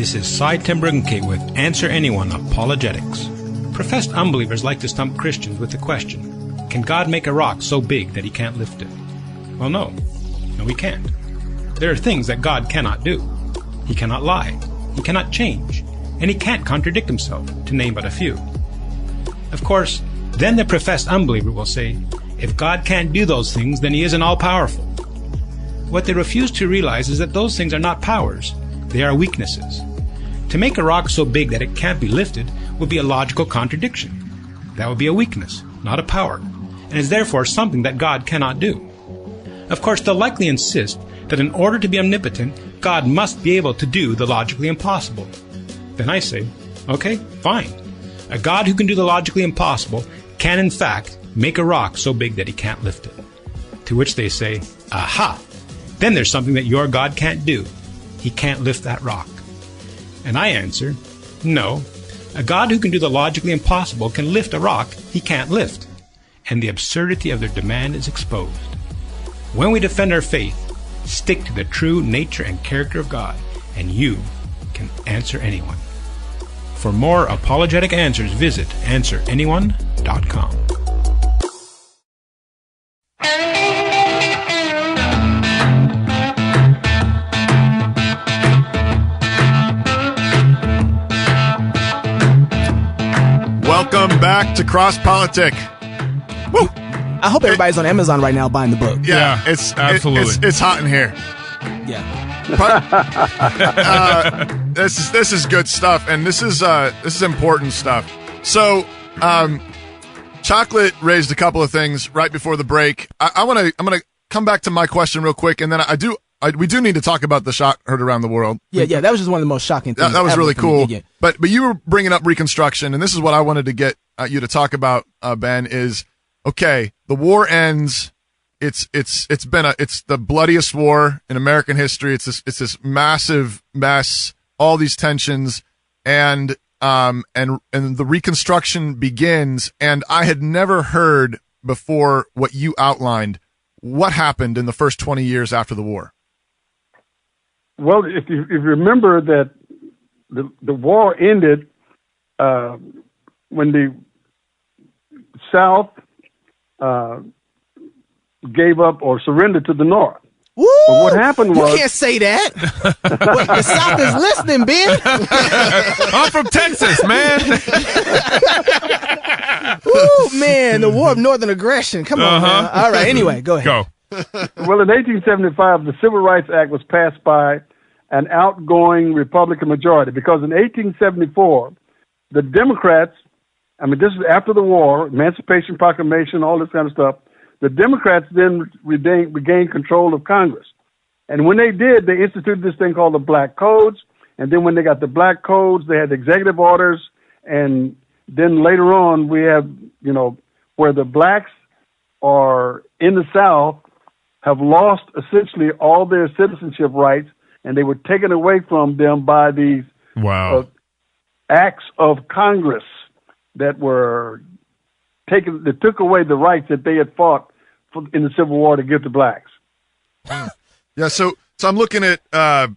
This is Cy Timbergen with Answer Anyone Apologetics. Professed unbelievers like to stump Christians with the question, can God make a rock so big that he can't lift it? Well, no, he can't. There are things that God cannot do. He cannot lie, he cannot change, and he can't contradict himself, to name but a few. Of course, then the professed unbeliever will say, if God can't do those things, then he isn't all-powerful. What they refuse to realize is that those things are not powers, they are weaknesses. To make a rock so big that it can't be lifted would be a logical contradiction. That would be a weakness, not a power, and is therefore something that God cannot do. Of course, they'll likely insist that in order to be omnipotent, God must be able to do the logically impossible. Then I say, okay, fine. A God who can do the logically impossible can in fact make a rock so big that he can't lift it. To which they say, aha! Then there's something that your God can't do. He can't lift that rock. And I answer, no. A God who can do the logically impossible can lift a rock he can't lift. And the absurdity of their demand is exposed. When we defend our faith, stick to the true nature and character of God, and you can answer anyone. For more apologetic answers, visit AnswerAnyone.com. Welcome back to Cross Politic. Woo! I hope everybody's on Amazon right now buying the book. Yeah, it's absolutely it's hot in here. Yeah. This is good stuff, and this is important stuff. So, Chocolate raised a couple of things right before the break. I'm gonna come back to my question real quick, and then we do need to talk about the shot heard around the world. Yeah, that was just one of the most shocking things. That was really cool. Yeah. But you were bringing up Reconstruction, and this is what I wanted to get you to talk about, Ben. Is okay. The war ends. It's the bloodiest war in American history. It's this massive mess. All these tensions, and the Reconstruction begins. And I had never heard before what you outlined. What happened in the first 20 years after the war? Well, if you remember that the war ended when the South gave up or surrendered to the North. Woo! But what happened was... You can't say that. The South is listening, Ben. I'm from Texas, man. Woo, man, the war of northern aggression. Come on, man. All right, anyway, go ahead. Go. Well, in 1875, the Civil Rights Act was passed by an outgoing Republican majority because in 1874, the Democrats, this is after the war, Emancipation Proclamation, all this kind of stuff, the Democrats then regained control of Congress. And when they did, they instituted this thing called the Black Codes. And then when they got the Black Codes, they had the executive orders. And then later on, we have, where the blacks are in the South have lost essentially all their citizenship rights, and they were taken away from them by these acts of Congress that were taken, that took away the rights that they had fought in the Civil War to give to blacks. Yeah, so I'm looking at a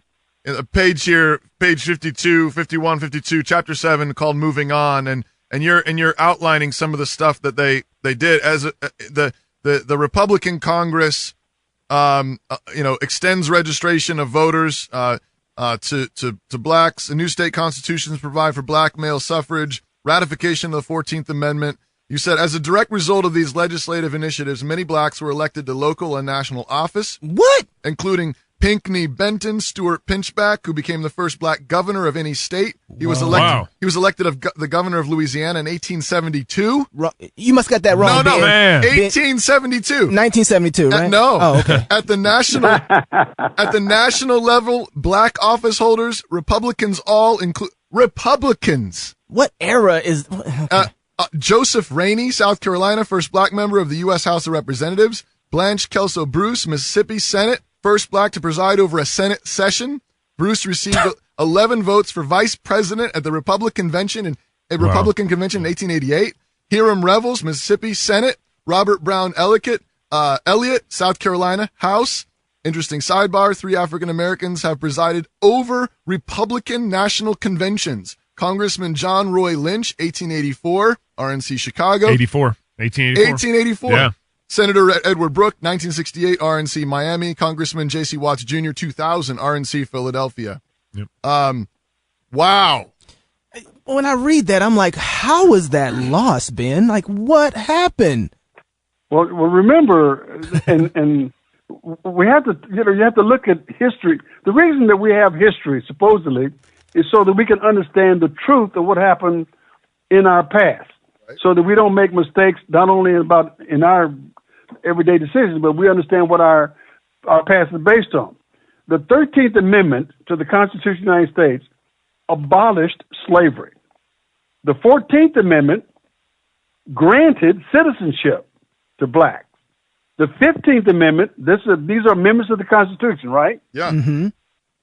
page here, page 52, 51, 52, chapter 7, called "Moving On," and you're outlining some of the stuff that they did as the Republican Congress. Extends registration of voters to blacks. The new state constitutions provide for black male suffrage, ratification of the 14th Amendment. You said, as a direct result of these legislative initiatives, many blacks were elected to local and national office. What? Including Pinckney Benton, Stuart Pinchback, who became the first black governor of any state. He was elected. Wow. He was elected the governor of Louisiana in 1872. You must got that wrong. No, man. 1872. 1972, right? No. Oh, okay. At the national level, black office holders, Republicans all include Republicans. What era is? Okay. Joseph Rainey, South Carolina, first black member of the U.S. House of Representatives. Blanche Kelso Bruce, Mississippi Senate, first black to preside over a Senate session. Bruce received 11 votes for vice president at the Republican convention in 1888. Hiram Revels, Mississippi Senate. Robert Brown Elliott, South Carolina House. Interesting sidebar, 3 African Americans have presided over Republican national conventions. Congressman John Roy Lynch, 1884, RNC Chicago. 1884. Yeah. Senator Edward Brooke, 1968, RNC Miami. Congressman J.C. Watts Jr., 2000, RNC Philadelphia. Yep. Wow. When I read that, I'm like, how was that lost, Ben? Like, what happened? Well, remember, and we have to, you have to look at history. The reason that we have history, supposedly, is so that we can understand the truth of what happened in our past, so that we don't make mistakes not only in our everyday decisions, but we understand what our past is based on. The 13th Amendment to the Constitution of the United States abolished slavery. The 14th Amendment granted citizenship to blacks. The 15th Amendment, these are amendments of the Constitution, right? Yeah. Mm-hmm.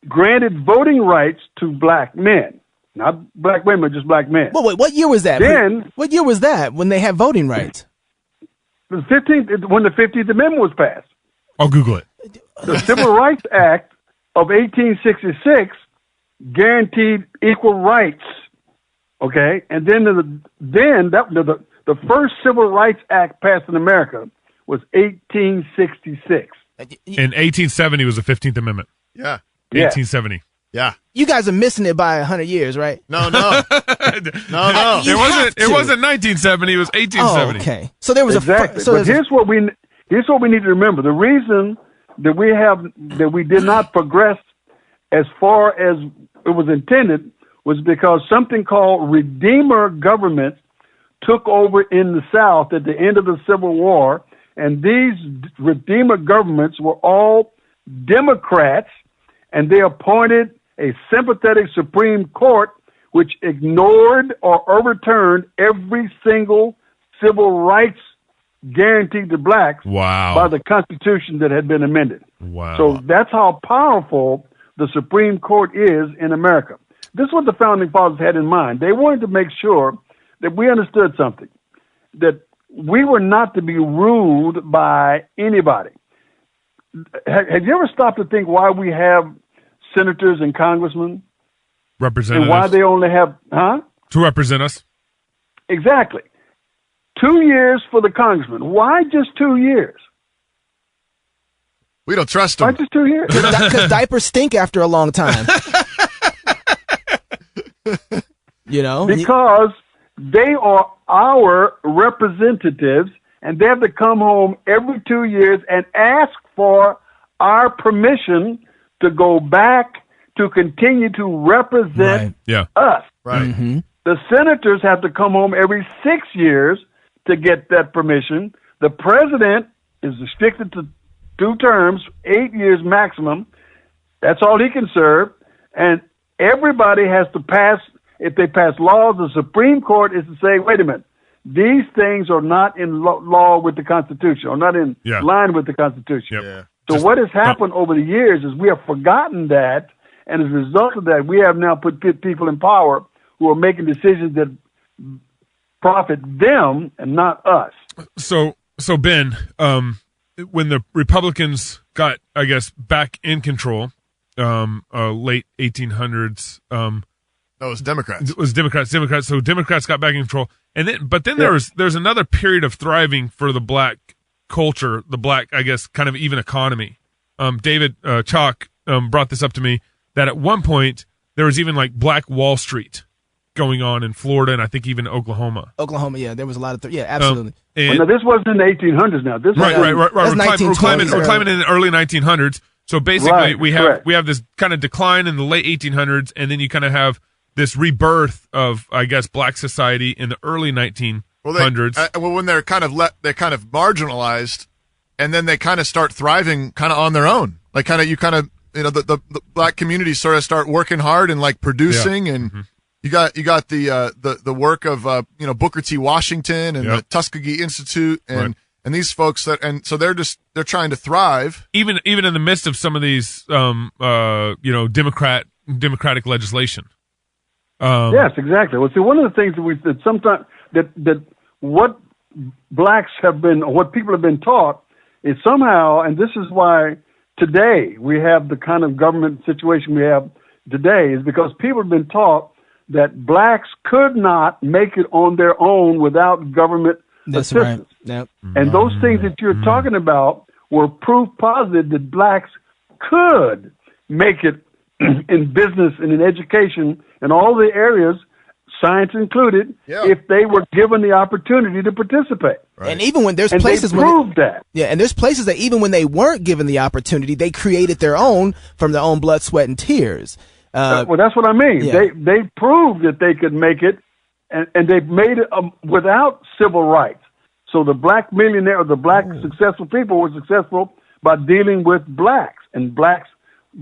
Granted voting rights to black men. Not black women, just black men. Well, wait, what year was that? What year was that when they had voting rights? When the 15th Amendment was passed. I'll Google it. The Civil Rights Act of 1866 guaranteed equal rights. Okay, and then the first Civil Rights Act passed in America was 1866. In 1870 was the 15th Amendment. Yeah. 1870. Yeah. You guys are missing it by 100 years, right? No. You It wasn't 1970. It was 1870. Oh, okay. So there was exactly. But here's what we need to remember. The reason that we did not progress as far as it was intended was because something called Redeemer governments took over in the South at the end of the Civil War, and these Redeemer governments were all Democrats, and they appointed a sympathetic Supreme Court which ignored or overturned every single civil rights guaranteed to blacks by the Constitution that had been amended. Wow. So that's how powerful the Supreme Court is in America. This is what the Founding Fathers had in mind. They wanted to make sure that we understood something, that we were not to be ruled by anybody. Have you ever stopped to think why we have senators and congressmen? Representatives. And why they only have, To represent us. Exactly. 2 years for the congressman. Why just 2 years? We don't trust them. Why just 2 years? Because diapers stink after a long time. Because they are our representatives, and they have to come home every 2 years and ask for our permission to go back to continue to represent us. Right. Mm-hmm. The senators have to come home every 6 years to get that permission. The president is restricted to 2 terms, 8 years maximum. That's all he can serve. And everybody has to pass, if they pass laws, the Supreme Court is to say, wait a minute, these things are not in law with the Constitution, or not in line with the Constitution. Yep. Yeah. So what has happened over the years is we have forgotten that, and as a result of that, we have now put people in power who are making decisions that profit them and not us. So Ben, when the Republicans got, I guess, back in control, late 1800s. No, it was Democrats. It was Democrats. So Democrats got back in control, and then there's another period of thriving for the black culture, the black, I guess, kind of even economy. David Chalk brought this up to me that at one point there was even like Black Wall Street going on in Florida and I think even Oklahoma. Yeah, there was a lot of absolutely. Now this wasn't in the 1800s. Now this right. We're climbing in the early 1900s. So basically, we have this kind of decline in the late 1800s, and then you kind of have this rebirth of, I guess, black society in the early 1900s. When they're kind of they're kind of marginalized, and then they kind of start thriving, kind of on their own. Like the black community sort of start working hard and like producing, and you got the work of Booker T. Washington and the Tuskegee Institute and these folks so they're trying to thrive even in the midst of some of these democratic legislation. Yes, exactly. Well, see, one of the things that sometimes that what blacks have been, or what people have been taught, is somehow, and this is why today we have the kind of government situation we have today is because people have been taught that blacks could not make it on their own without government assistance. Right. Yep. And those things that you're talking about were proof positive that blacks could make it in business and in education and all the areas, science included, if they were given the opportunity to participate. Right. And even when there's and places they proved that. Yeah, and there's places that even when they weren't given the opportunity, they created their own from their own blood, sweat, and tears. Well, that's what I mean. Yeah. They proved that they could make it, and they've made it without civil rights. So the black millionaire, or the black successful people were successful by dealing with blacks, and blacks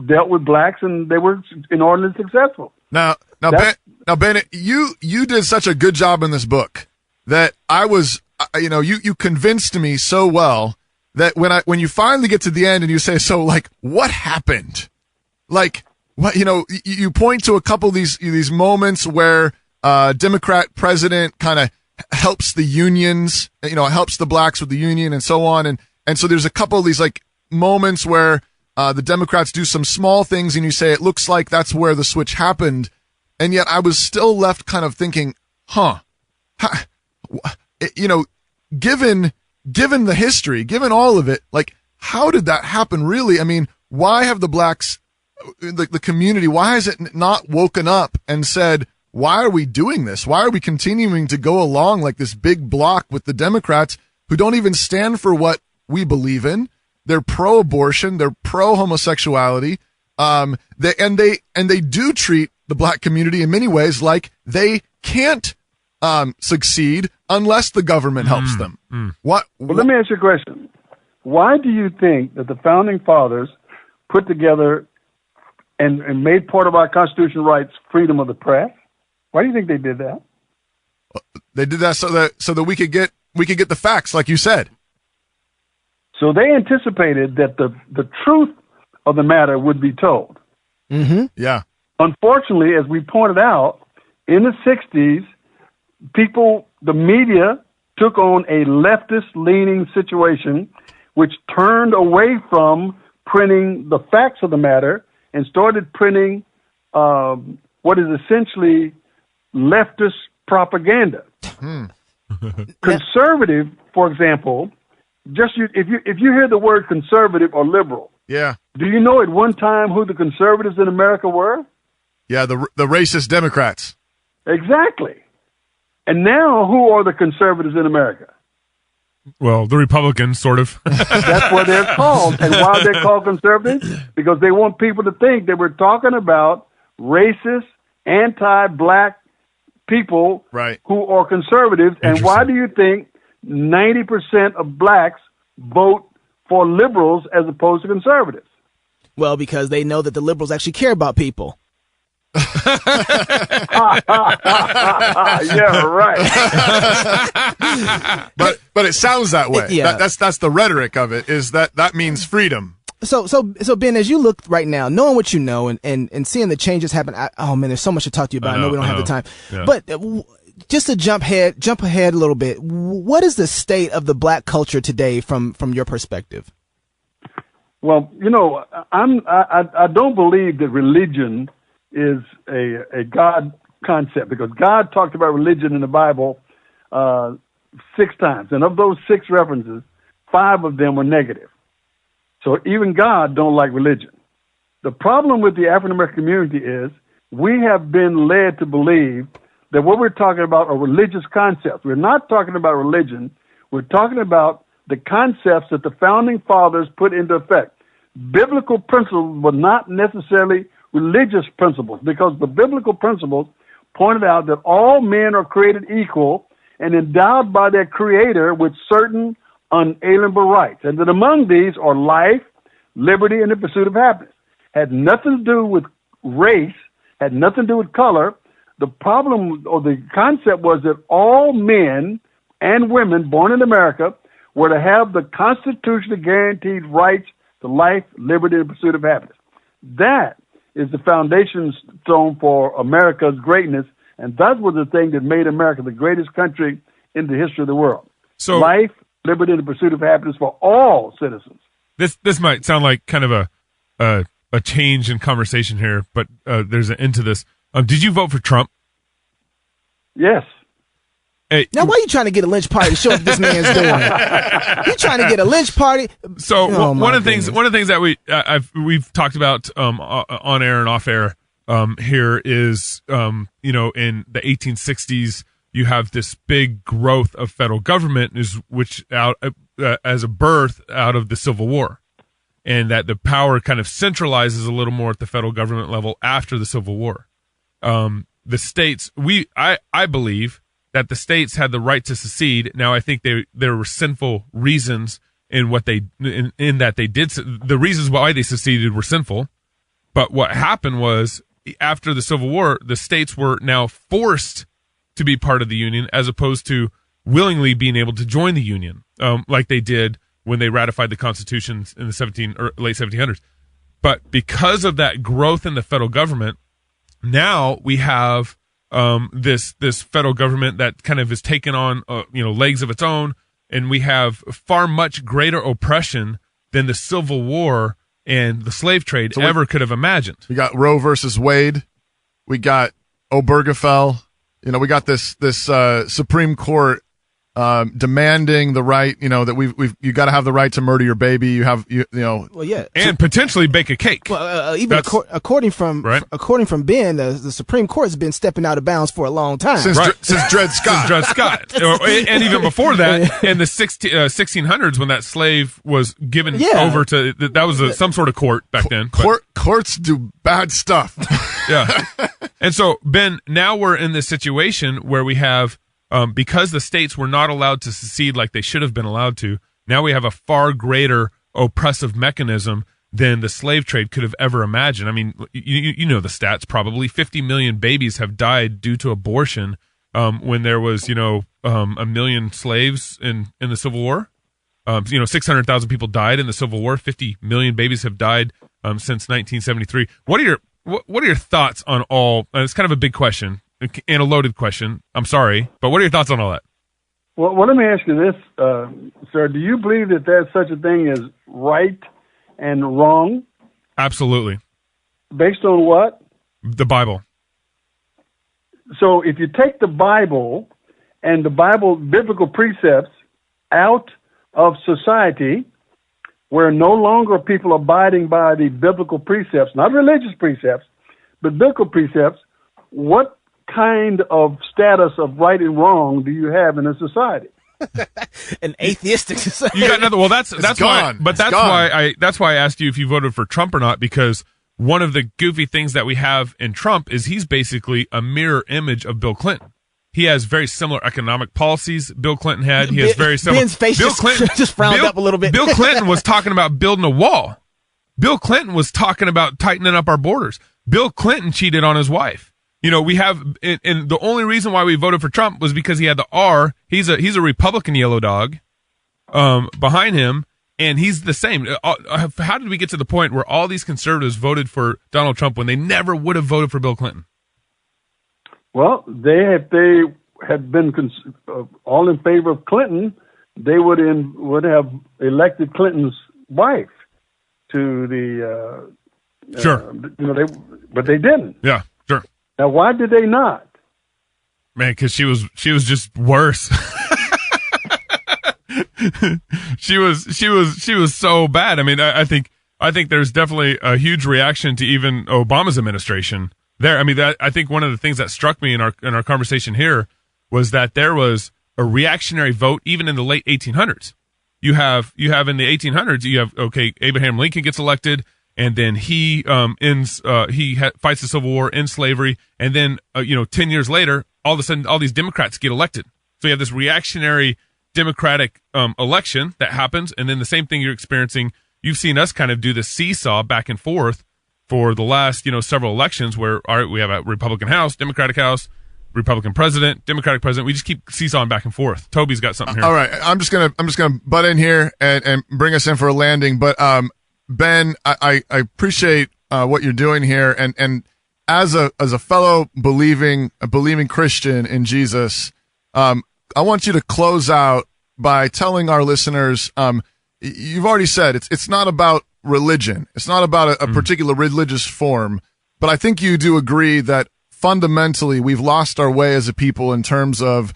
dealt with blacks, and they were inordinately successful. Now, Ben, you did such a good job in this book that I was, you convinced me so well that when you finally get to the end and you say, so like, what happened? Like, what, you point to a couple of these moments where Democrat president kind of helps the unions, helps the blacks with the union and so on, and so there's a couple of these like moments where the Democrats do some small things, and you say it looks like that's where the switch happened. And yet I was still left kind of thinking, given the history, given all of it, like, how did that happen really? I mean, why have the blacks, the community, why has it not woken up and said, why are we doing this? Why are we continuing to go along like this big block with the Democrats who don't even stand for what we believe in? They're pro-abortion. They're pro-homosexuality. They do treat the black community in many ways like they can't succeed unless the government helps them. Well, let me ask you a question. Why do you think that the founding fathers put together and made part of our constitutional rights freedom of the press? Why do you think they did that? They did that so that we could get the facts, like you said. So they anticipated that the truth of the matter would be told. Mm-hmm. Yeah. Unfortunately, as we pointed out, in the 60s, the media took on a leftist-leaning situation, which turned away from printing the facts of the matter and started printing what is essentially leftist propaganda. Conservative, for example, if you hear the word conservative or liberal, yeah, do you know at one time who the conservatives in America were? Yeah, the racist Democrats. Exactly. And now, who are the conservatives in America? Well, the Republicans, sort of. That's what they're called. And why they're called conservatives? Because they want people to think that we're talking about racist, anti-black people who are conservatives. And why do you think 90% of blacks vote for liberals as opposed to conservatives? Well, because they know that the liberals actually care about people. Yeah, right. But it sounds that way. Yeah. That's the rhetoric of it, is that means freedom. So Ben, as you look right now, knowing what you know and seeing the changes happen, oh man, there's so much to talk to you about. I know we don't have the time, but just to jump ahead a little bit, what is the state of the black culture today from your perspective? Well, I don't believe that religion is a God concept, because God talked about religion in the Bible 6 times, and of those 6 references, 5 of them were negative. So even God don't like religion. The problem with the African American community is we have been led to believe that what we're talking about are religious concepts. We're not talking about religion. We're talking about the concepts that the founding fathers put into effect. Biblical principles were not necessarily religious principles, because the biblical principles pointed out that all men are created equal and endowed by their Creator with certain unalienable rights, and that among these are life, liberty, and the pursuit of happiness. Had nothing to do with race, had nothing to do with color. The problem, or the concept, was that all men and women born in America were to have the constitutionally guaranteed rights to life, liberty, and pursuit of happiness. That is the foundation stone for America's greatness, and that was the thing that made America the greatest country in the history of the world. So, life, liberty, and the pursuit of happiness for all citizens. This might sound like kind of a change in conversation here, but there's an end to this. Did you vote for Trump? Yes. Hey, now, why are you trying to get a lynch party to show what this man's doing? You trying to get a lynch party? So one of the things that we've talked about on air and off air here is in the 1860s you have this big growth of federal government which out as a birth out of the Civil War, and that the power kind of centralizes a little more at the federal government level after the Civil War. The states, I believe that the states had the right to secede. Now, I think there were sinful reasons in what in that they did. The reasons why they seceded were sinful. But what happened was, after the Civil War, the states were now forced to be part of the Union as opposed to willingly being able to join the Union, like they did when they ratified the Constitutions in the late 1700s. But because of that growth in the federal government, now we have this federal government that kind of has taken on legs of its own, and we have far much greater oppression than the Civil War and the slave trade ever could have imagined. We got Roe versus Wade, we got Obergefell, we got this Supreme Court demanding the right, that you got to have the right to murder your baby. Well, yeah, and potentially bake a cake. Well, even according from Ben, the Supreme Court has been stepping out of bounds for a long time since Dred Scott. Dred Scott, and even before that, in the 1600s, when that slave was given over to that was some sort of court back then. Courts do bad stuff. Yeah, and so Ben, now we're in this situation where we have. Because the states were not allowed to secede like they should have been allowed to, now we have a far greater oppressive mechanism than the slave trade could have ever imagined. I mean, you know the stats probably. 50 million babies have died due to abortion when there was, a million slaves in the Civil War. 600,000 people died in the Civil War. 50 million babies have died since 1973. What are your thoughts on all? It's kind of a big question. And a loaded question. I'm sorry, but what are your thoughts on all that? Well, let me ask you this, sir. Do you believe that there's such a thing as right and wrong? Absolutely. Based on what? The Bible. So if you take the Bible and the biblical precepts out of society, where no longer people abiding by the biblical precepts, not religious precepts, but biblical precepts, what kind of status of right and wrong do you have in a society? An atheistic society. You got nothing. Well, that's gone. why I asked you if you voted for Trump or not, because one of the goofy things that we have in Trump is he's basically a mirror image of Bill Clinton. He has very similar economic policies Bill Clinton had. He has very similar. Ben's face just frowned up a little bit. Bill Clinton was talking about building a wall. Bill Clinton was talking about tightening up our borders. Bill Clinton cheated on his wife. We have, and the only reason why we voted for Trump was because he had the R. He's a Republican yellow dog behind him, and he's the same. How did we get to the point where all these conservatives voted for Donald Trump when they never would have voted for Bill Clinton? Well, they had been all in favor of Clinton, they would have elected Clinton's wife to the sure. But they didn't. Yeah. Now, why did they not? Man, because she was just worse. she was so bad. I mean, I think there's definitely a huge reaction to even Obama's administration there. I mean, I think one of the things that struck me in our conversation here was that there was a reactionary vote even in the late 1800s. You have in the 1800s, you have Abraham Lincoln gets elected. And then he fights the Civil War, ends slavery, and then 10 years later, all of a sudden, all these Democrats get elected. So you have this reactionary Democratic election that happens, and then the same thing you're experiencing. You've seen us kind of do the seesaw back and forth for the last several elections, where we have a Republican House, Democratic House, Republican president, Democratic president. We just keep seesawing back and forth. Toby's got something here. All right, I'm just gonna butt in here and bring us in for a landing, but Ben, I appreciate what you're doing here, and as a fellow believing Christian in Jesus, I want you to close out by telling our listeners, you've already said it's not about religion. It's not about a particular religious form. But I think you do agree that fundamentally we've lost our way as a people in terms of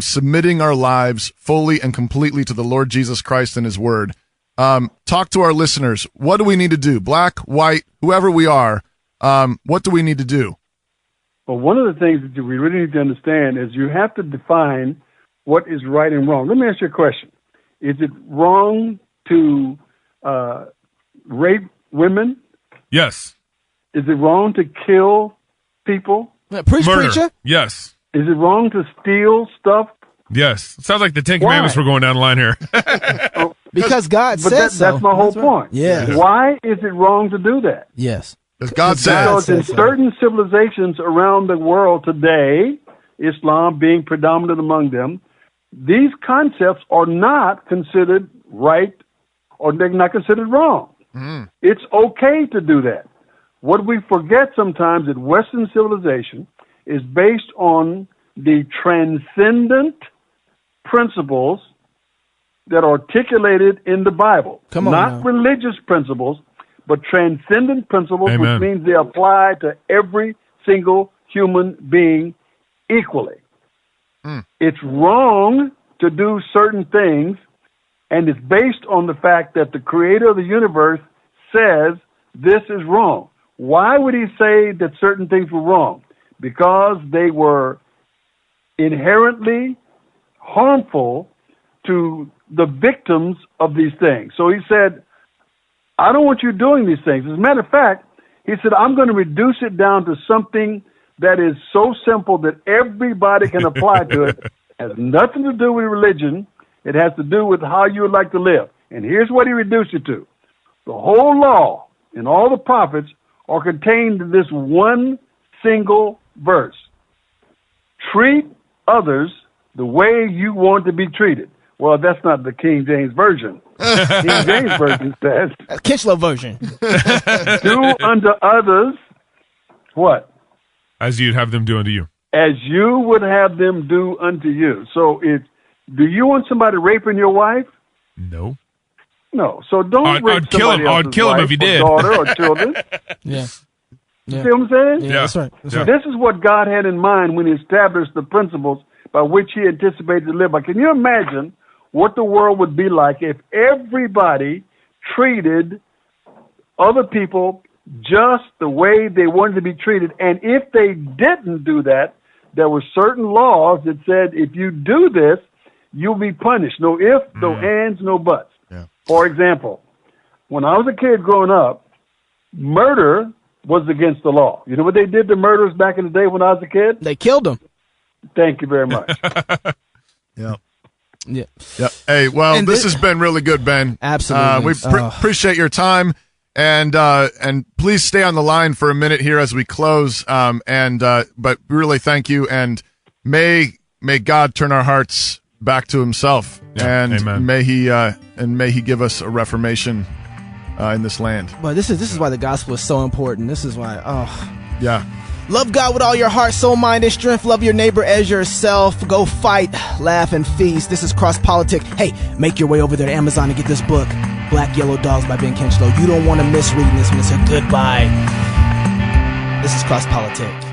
submitting our lives fully and completely to the Lord Jesus Christ and his word. Talk to our listeners. What do we need to do? Black, white, whoever we are, what do we need to do? Well, one of the things that we really need to understand is you have to define what is right and wrong. Let me ask you a question. Is it wrong to rape women? Yes. Is it wrong to kill people? Preacher? Yes. Is it wrong to steal stuff? Yes. It sounds like the Ten Commandments were going down the line here. Because God said so. That's my whole point. Yeah. Why is it wrong to do that? Yes. Because God said. Because in certain civilizations around the world today, Islam being predominant among them, these concepts are not considered right or they're not considered wrong. It's okay to do that. What we forget sometimes that Western civilization is based on the transcendent principles that are articulated in the Bible. Not religious principles, but transcendent principles, Amen. which means they apply to every single human being equally. It's wrong to do certain things, and it's based on the fact that the creator of the universe says this is wrong. Why would he say that certain things were wrong? Because they were inherently harmful to the victims of these things. So he said, I don't want you doing these things. As a matter of fact, he said, I'm going to reduce it down to something that is so simple that everybody can apply to it. It has nothing to do with religion. It has to do with how you would like to live. And here's what he reduced it to. The whole law and all the prophets are contained in this one single verse. Treat others the way you want to be treated. Well, that's not the King James Version. King James Version says, Kinchlow version. do unto others what? As you'd have them do unto you. As you would have them do unto you. So do you want somebody raping your wife? No. No. So don't rape I'd kill somebody him. else's I'd kill him wife if he or did. daughter or children. Yeah. You see what I'm saying? Yeah, that's right. That's right. This is what God had in mind when he established the principles by which he anticipated to live by. Can you imagine what the world would be like if everybody treated other people just the way they wanted to be treated? And if they didn't do that, there were certain laws that said if you do this, you'll be punished. No ifs, no ands, no buts. Yeah. For example, when I was a kid growing up, murder was against the law. You know what they did to murderers back in the day when I was a kid? They killed them. Thank you very much. Yeah. Yeah. Yeah. Hey, well, And this has been really good, Ben. Absolutely. We appreciate your time, and please stay on the line for a minute here as we close. But really, thank you, and may God turn our hearts back to Himself, and amen. may He give us a reformation in this land. But this is why the gospel is so important. This is why. Yeah. Love God with all your heart, soul, mind, and strength. Love your neighbor as yourself. Go fight, laugh, and feast. This is Cross Politic. Hey, make your way over there to Amazon and get this book, Black Yellow Dogs by Ben Kinchlow. You don't want to miss reading this one. It's a goodbye. This is Cross Politic.